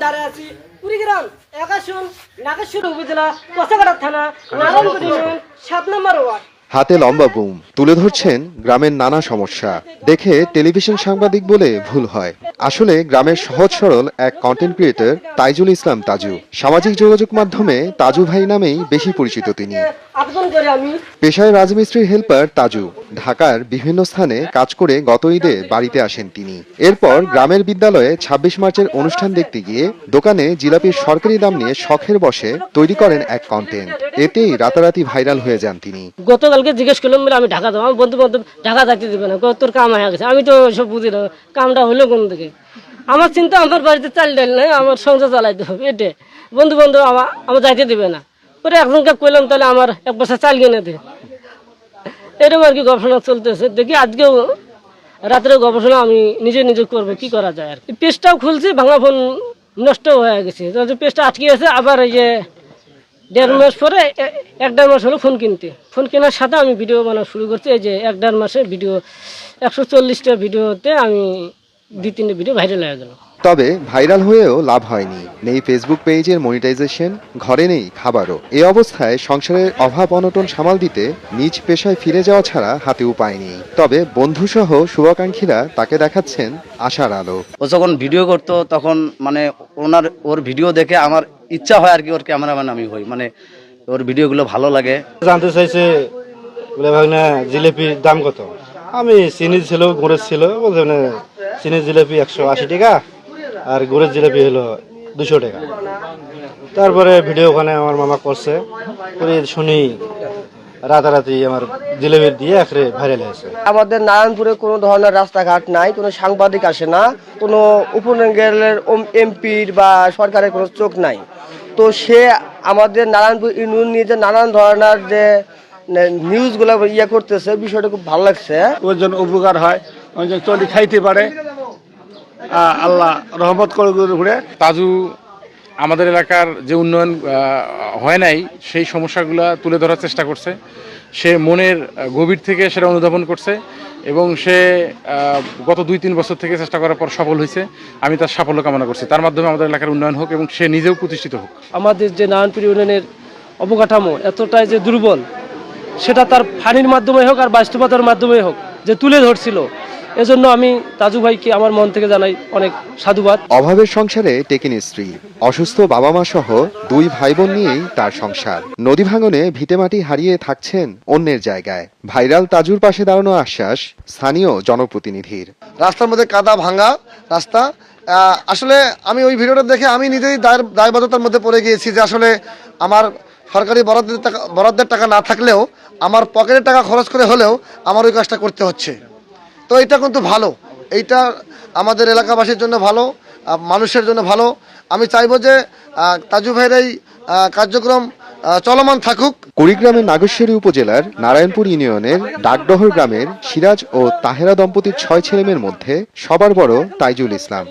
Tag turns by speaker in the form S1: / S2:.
S1: দাঁড়িয়ে আছি কুড়িগ্রাম একাশন নাগেশ্বর উপজেলা কচাকাটা থানা নারায়ণপুর ইউনিয়ন 7 নম্বর ওয়ার্ড।
S2: হাতে লম্বা বুম তুলে ধরছেন গ্রামের নানা সমস্যা। দেখে টেলিভিশন সাংবাদিক বলে ভুল হয়, আসলে গ্রামের সহজ সরল এক কন্টেন্ট ক্রিয়েটর তাইজুল ইসলাম তাজু। সামাজিক যোগাযোগ মাধ্যমে তাজু ভাই নামেই বেশি পরিচিত তিনি। পেশায় রাজমিস্ত্রির হেল্পার তাজু ঢাকার বিভিন্ন স্থানে কাজ করে গত ঈদে বাড়িতে আসেন তিনি। এরপর গ্রামের বিদ্যালয়ে 26 মার্চের অনুষ্ঠান দেখতে গিয়ে দোকানে জিলাপির সরকারি দাম নিয়ে শখের বশে তৈরি করেন এক কন্টেন্ট। এতেই রাতারাতি ভাইরাল হয়ে যান তিনি।
S1: গতকালকে জিজ্ঞেস করলাম বলে আমি ঢাকা যাবো, আমার বন্ধু বান্ধব ঢাকা যাইতে দেবে না, তোর কাম হয়ে গেছে। আমি তো সব বুঝি না কামটা হলো কোন দিকে। আমার চিন্তা আমার বাড়িতে চাল ডাল নাই, আমার সংসার চালাইতে হবে, এটা বন্ধু বান্ধব আমার যাইতে দেবে না। পরে একজনকে কইলাম তাহলে আমার 1 বছর চাল কিনে দে। এরকম আর কি গবেষণা চলতেছে। দেখি আজকেও রাত্রে গবেষণা আমি নিজে করবো, কি করা যায় আর কি। পেজটাও খুলছি, ভাঙা ফোন নষ্ট হয়ে গেছে, পেজটা আটকে আছে। আবার এই যে 1.5 মাস পরে 1-1.5 মাস হলো ফোন কেনার সাথে আমি ভিডিও বানানো শুরু করছি। এই যে 1-1.5 মাসে ভিডিও 140টা ভিডিওতে আমি 2-3টা ভিডিও ভাইরাল হয়ে গেল।
S2: তবে ভাইরাল হয়েও লাভ হয়নি, নেই ফেসবুক পেজের মনিটাইজেশন, ঘরে নেই খাবারও। এই অবস্থায় সংসারের অভাব অনটন সামাল দিতে নিজ পেশায় ফিরে যাওয়া ছাড়া হাতে উপায় নেই। তবে বন্ধুসহ শুভাকাঙ্ক্ষীরা তাকে দেখাচ্ছেন আশার আলো।
S3: ও যখন ভিডিও করতো তখন মানে ওর ভিডিও দেখে আমার ইচ্ছা হয় আর কি ওর ক্যামেরাম্যান আমি হই, মানে ওর ভিডিওগুলো ভালো লাগে।
S4: জানতে চাইছে বলে ভাগনা জিলিপির দাম কত। আমি চিনি ছিল গুড়ের ছিল, বলছে চিনি জিলিপি 180 টাকা আর গুড়ের জিলিপি হলো 200 টাকা। তারপরে ভিডিও ওখানে আমার মামা করছে, শুনি রাতারাতি আমার জিলিপি দিয়ে একরে ভাইরাল হয়েছে।
S5: আমাদের নারায়ণপুরে কোনো ধরনের রাস্তাঘাট নাই, কোনো সাংবাদিক আসে না, কোনো উপনগরের এমপির বা সরকারের কোনো চোখ নাই। তো সে আমাদের নারায়ণপুর ইউনিয়ন নিয়ে যে নানান ধরনের যে নিউজগুলো করতেছে, বিষয়টা খুব ভালো লাগছে।
S6: ওর জন্য উপকার হয়, ওই জন্য চলি খাইতে পারে, আল্লাহ রহমত করে।
S7: তাজু আমাদের এলাকার যে উন্নয়ন হয় নাই সেই সমস্যাগুলো তুলে ধরার চেষ্টা করছে। সে মনের গভীর থেকে সেটা অনুধাবন করছে এবং সে গত 2-3 বছর থেকে চেষ্টা করার পর সফল হয়েছে। আমি তার সাফল্য কামনা করছি, তার মাধ্যমে আমাদের এলাকার উন্নয়ন হোক এবং সে নিজেও প্রতিষ্ঠিত হোক।
S8: আমাদের যে নারায়ণপুর ইউনিয়নের অবকাঠামো এতটাই যে দুর্বল, সেটা তার ফানির মাধ্যমে হোক আর বাস্তবতার মাধ্যমে হোক যে তুলে ধরছিল, এজন্য আমি তাজু ভাইকে আমার মন থেকে জানাই অনেক সাধুবাদ।
S2: অভাবের সংসারে টেকেনি স্ত্রী, অসুস্থ বাবা মা সহ 2 ভাই বোন নিয়েই তার সংসার। নদী ভাঙনে ভিটেমাটি হারিয়ে থাকছেন অন্যের জায়গায়। ভাইরাল তাজুর পাশে দাঁড়ানো আশ্বাস স্থানীয় জনপ্রতিনিধির।
S9: রাস্তার মধ্যে কাদা ভাঙা রাস্তা, আসলে আমি ওই ভিডিওটা দেখে আমি নিজেই দায়বদ্ধতার মধ্যে পড়ে গিয়েছি যে আসলে আমার সরকারি বরাদ্দের টাকা না থাকলেও আমার পকেটের টাকা খরচ করে হলেও আমার ওই কাজটা করতে হচ্ছে। তো এটা কিন্তু ভালো, এইটা আমাদের এলাকাবাসীর জন্য ভালো, মানুষের জন্য ভালো। আমি চাইবো যে তাজু ভাইয়ের এই কার্যক্রম চলমান থাকুক।
S2: কুড়িগ্রামের নাগেশ্বরী উপজেলার নারায়ণপুর ইউনিয়নের ডাকডহর গ্রামের সিরাজ ও তাহেরা দম্পতির 6 ছেলেমেয়ের মধ্যে সবার বড় তাইজুল ইসলাম।